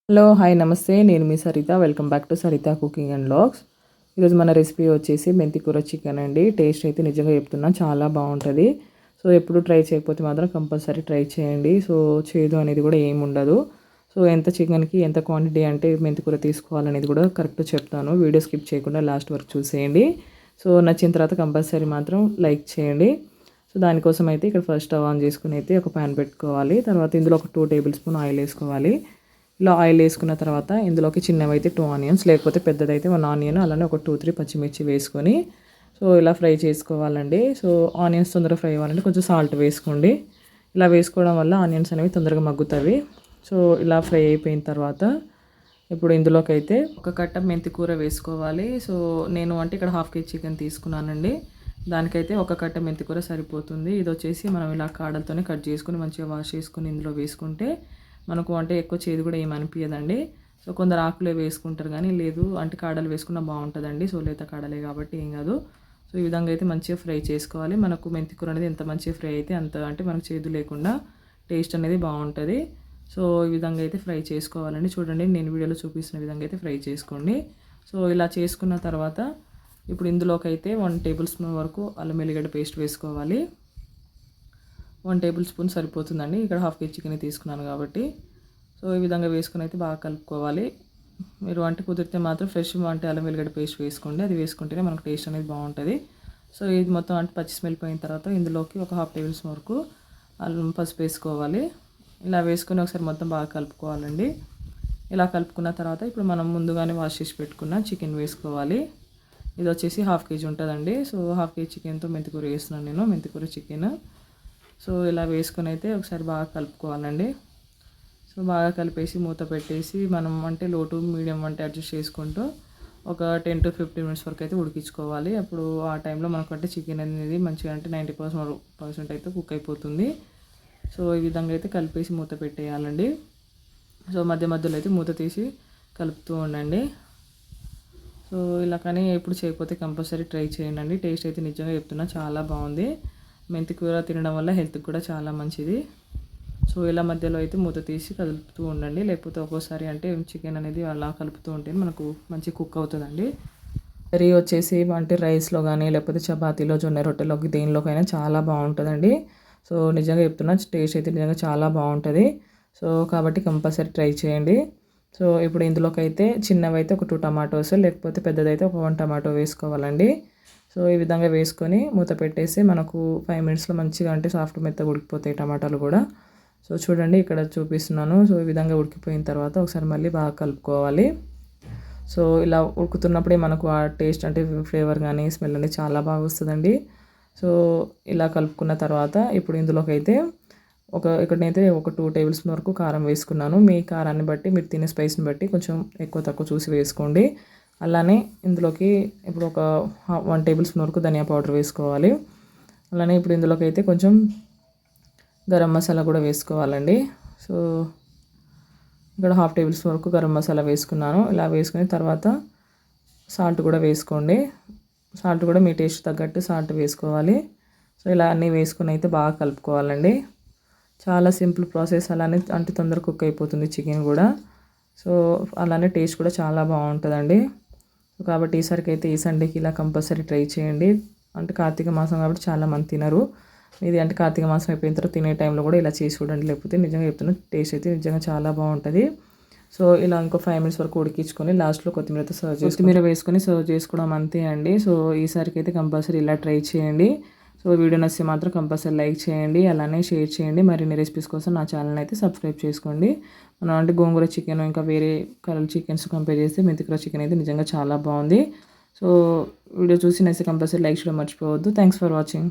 Hello hi నమస్తే నేను మీ Saritha welcome back to Saritha cooking and vlogs. ఈరోజు మన రెసిపీ వచ్చేసి మెంతి కూర చికెన్ అండి. టేస్ట్ అయితే నిజంగా చెప్తున్నా చాలా బాగుంటుంది. సో ఎప్పుడు ట్రై చేయకపోతే మాత్రం కంపల్సరీ ట్రై చేయండి. సో చేదు అనేది కూడా ఏమి ఉండదు. సో ఎంత చికెన్కి ఎంత క్వాంటిటీ అంటే మెంతి కూర తీసుకోవాలనేది కూడా కరెక్ట్ చెప్తాను. వీడియో స్కిప్ చేయకుండా లాస్ట్ వరకు చూసేయండి. సో నచ్చిన తర్వాత కంపల్సరీ మాత్రం లైక్ చేయండి. సో దానికోసం అయితే ఇక్కడ ఫస్ట్ స్టవ్ ఆన్ చేసుకుని అయితే ఒక ప్యాన్ పెట్టుకోవాలి. తర్వాత ఇందులో ఒక 2 టేబుల్ స్పూన్ ఆయిల్ వేసుకోవాలి. ఇలా ఆయిల్ వేసుకున్న తర్వాత ఇందులోకి చిన్నవైతే 2 ఆనియన్స్, లేకపోతే పెద్దదైతే 1 ఆనియన్, అలానే ఒక 2-3 పచ్చిమిర్చి వేసుకొని సో ఇలా ఫ్రై చేసుకోవాలండి. సో ఆనియన్స్ తొందరగా ఫ్రై అవ్వాలంటే కొంచెం సాల్ట్ వేసుకోండి. ఇలా వేసుకోవడం వల్ల ఆనియన్స్ అనేవి తొందరగా మగ్గుతాయి. సో ఇలా ఫ్రై అయిపోయిన తర్వాత ఇప్పుడు ఇందులోకి అయితే ఒక కట్ట మెంతి కూర వేసుకోవాలి. సో నేను అంటే ఇక్కడ 1/2 కేజీ చికెన్ తీసుకున్నానండి. దానికైతే ఒక కట్ట మెంతి కూర సరిపోతుంది. ఇది వచ్చేసి మనం ఇలా కాడలతోనే కట్ చేసుకుని మంచిగా వాష్ చేసుకుని ఇందులో వేసుకుంటే మనకు అంటే ఎక్కువ చేదు కూడా ఏమి అనిపించదండి. సో కొందరు ఆకులే వేసుకుంటారు, కానీ లేదు అంటే కాడలు వేసుకున్నా బాగుంటుందండి. సో లేత కాడలే కాబట్టి ఏం కాదు. సో ఈ విధంగా అయితే మంచిగా ఫ్రై చేసుకోవాలి. మనకు మెంతి కూర అనేది ఎంత మంచిగా ఫ్రై అయితే అంత అంటే మనకు చేదు లేకుండా టేస్ట్ అనేది బాగుంటుంది. సో ఈ విధంగా అయితే ఫ్రై చేసుకోవాలండి. చూడండి నేను వీడియోలో చూపిస్తున్న విధంగా అయితే ఫ్రై చేసుకోండి. సో ఇలా చేసుకున్న తర్వాత ఇప్పుడు ఇందులోకి అయితే 1 టేబుల్ స్పూన్ వరకు అల్లం వెల్లిగడ్డ పేస్ట్ వేసుకోవాలి. 1 టేబుల్ స్పూన్ సరిపోతుందండి. ఇక్కడ 1/2 కేజీ చికెన్ తీసుకున్నాను కాబట్టి. సో ఈ విధంగా వేసుకుని అయితే బాగా కలుపుకోవాలి. మీరు అంటే కుదిరితే మాత్రం ఫ్రెష్ అంటే అల్లం వెల్లిగడ్డ పేస్ట్ వేసుకోండి. అది వేసుకుంటేనే మనకు టేస్ట్ అనేది బాగుంటుంది. సో ఇది మొత్తం అంటే పచ్చి స్మెల్ పోయిన తర్వాత ఇందులోకి ఒక 1/2 టేబుల్ స్పూన్ వరకు పసుపు వేసుకోవాలి. ఇలా వేసుకొని ఒకసారి మొత్తం బాగా కలుపుకోవాలండి. ఇలా కలుపుకున్న తర్వాత ఇప్పుడు మనం ముందుగానే వాష్ చేసి పెట్టుకున్న చికెన్ వేసుకోవాలి. ఇది వచ్చేసి 1/2 కేజీ ఉంటుందండి. సో 1/2 కేజీ చికెన్తో మెంతికూర వేస్తున్నాను నేను, మెంతికూర చికెన్. సో ఇలా వేసుకొని అయితే ఒకసారి బాగా కలుపుకోవాలండి. సో బాగా కలిపేసి మూత పెట్టేసి మనం అంటే లో టు మీడియం అంటే అడ్జస్ట్ చేసుకుంటూ ఒక 10 to 15 మినిట్స్ వరకు అయితే ఉడికించుకోవాలి. అప్పుడు ఆ టైంలో మనకు అంటే చికెన్ అనేది మంచిగా అంటే 90% అయితే కుక్ అయిపోతుంది. సో ఈ విధంగా అయితే కలిపేసి మూత పెట్టేయాలండి. సో మధ్య మధ్యలో అయితే మూత తీసి కలుపుతూ ఉండండి. సో ఇలా కానీ ఎప్పుడు చేయకపోతే కంపల్సరీ ట్రై చేయండి. టేస్ట్ అయితే నిజంగా చెప్తున్నా చాలా బాగుంది. మెంతి కూర తినడం వల్ల హెల్త్కి కూడా చాలా మంచిది. సో ఇలా మధ్యలో అయితే మూత తీసి కలుపుతూ ఉండండి. లేకపోతే ఒక్కోసారి అంటే చికెన్ అనేది అలా కలుపుతూ ఉంటే మనకు మంచి కుక్ అవుతుందండి. కర్రీ వచ్చేసి అంటే రైస్లో కానీ లేకపోతే చపాతీలో, జొన్న రొట్టెలోకి దేనిలోకైనా చాలా బాగుంటుందండి. సో నిజంగా చెప్తున్నా టేస్ట్ అయితే నిజంగా చాలా బాగుంటుంది. సో కాబట్టి కంపల్సరీ ట్రై చేయండి. సో ఇప్పుడు ఇందులోకి అయితే చిన్నవైతే ఒక 2 టమాటోస్, లేకపోతే పెద్దదైతే ఒక 1 టమాటో వేసుకోవాలండి. సో ఈ విధంగా వేసుకొని మూత పెట్టేసి మనకు 5 మినిట్స్లో మంచిగా అంటే సాఫ్ట్ మెత్తగా ఉడికిపోతాయి టమాటాలు కూడా. సో చూడండి ఇక్కడ చూపిస్తున్నాను. సో ఈ విధంగా ఉడికిపోయిన తర్వాత ఒకసారి మళ్ళీ బాగా కలుపుకోవాలి. సో ఇలా ఉడుకుతున్నప్పుడే మనకు ఆ టేస్ట్ అంటే ఫ్లేవర్ కానీ స్మెల్ అనేది చాలా బాగా వస్తుందండి. సో ఇలా కలుపుకున్న తర్వాత ఇప్పుడు ఇందులోకి అయితే ఇక్కడనైతే ఒక 2 టేబుల్ స్పూన్ వరకు కారం వేసుకున్నాను. మీ కారాన్ని బట్టి మీరు తినే స్పైస్ని బట్టి కొంచెం ఎక్కువ తక్కువ చూసి వేసుకోండి. అలానే ఇందులోకి ఇప్పుడు ఒక 1 టేబుల్ స్పూన్ వరకు ధనియా పౌడర్ వేసుకోవాలి. అలానే ఇప్పుడు ఇందులోకి అయితే కొంచెం గరం మసాలా కూడా వేసుకోవాలండి. సో ఇక్కడ 1/2 టేబుల్ స్పూన్ వరకు గరం మసాలా వేసుకున్నాను. ఇలా వేసుకుని తర్వాత సాల్ట్ కూడా వేసుకోండి. సాల్ట్ కూడా మీ టేస్ట్ తగ్గట్టు సాల్ట్ వేసుకోవాలి. సో ఇలా అన్నీ వేసుకుని అయితే బాగా కలుపుకోవాలండి. చాలా సింపుల్ ప్రాసెస్, అలానే అంటే తొందరగా కుక్ అయిపోతుంది చికెన్ కూడా. సో అలానే టేస్ట్ కూడా చాలా బాగుంటుందండి. కాబట్టి ఈసారికి అయితే ఈ సండేకి ఇలా కంపల్సరీ ట్రై చేయండి. అంటే కార్తీక మాసం కాబట్టి చాలామంది తినరు. ఇది అంటే కార్తీక మాసం అయిపోయిన తర్వాత తినే టైంలో కూడా ఇలా చేసి చూడండి. లేకపోతే నిజంగా చెప్తున్నా టేస్ట్ అయితే నిజంగా చాలా బాగుంటుంది. సో ఇలా ఇంకో 5 మినిట్స్ వరకు ఉడికించుకొని లాస్ట్లో కొత్తిమీర వేసుకొని సర్వ్ చేసుకోవడం అంతే అండి. సో ఈసారికి అయితే కంపల్సరీ ఇలా ట్రై చేయండి. సో వీడియో నచ్చితే మాత్రం కంపల్సరీ లైక్ చేయండి, అలానే షేర్ చేయండి. మరిన్ని రెసిపీస్ కోసం నా ఛానల్ అయితే సబ్స్క్రైబ్ చేసుకోండి. మనం అంటే గోంగూర చికెన్ ఇంకా వేరే కలర్ చికెన్స్ కంపేర్ చేస్తే మెంతికూర చికెన్ అయితే నిజంగా చాలా బాగుంది. సో వీడియో చూసి నచ్చితే కంపల్సరీ లైక్ చేయడం మర్చిపోవద్దు. Thanks for watching.